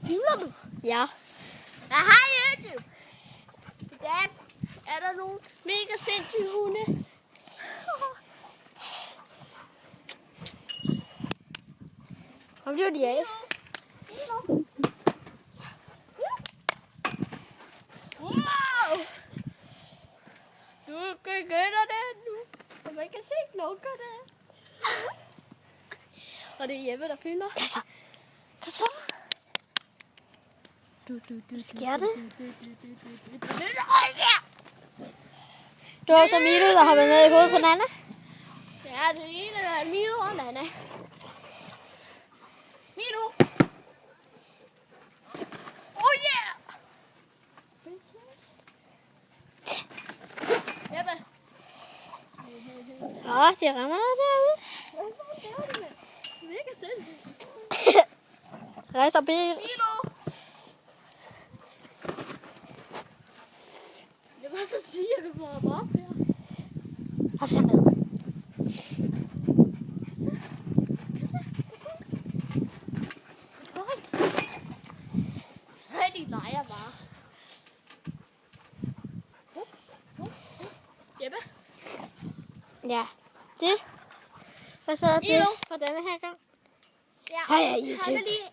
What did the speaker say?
Pivler du? Ja. Hej YouTube. I dag er der nogle mega sindssyge hunde. Hvor blev de af? Wow! Du gønner det nu. Og man kan se klunkerne. Og det er Jeppe, der fylder. Kom så. Du sker det. Du har så Milo, der har været nede i hovedet på Nana. Ja, det ene er Milo og Nana. Milo! Oh yeah! Jeppe! De rammer noget derude. Det virker sindssygt. Rejser bil. Milo! Det var så sygt, at vi får ham op her. Hop så ned. Nej, de leger bare. Jeppe? Ja. Det. Hvad så er det Milo. for denne her gang? Ja, Hej, og YouTube. tak lige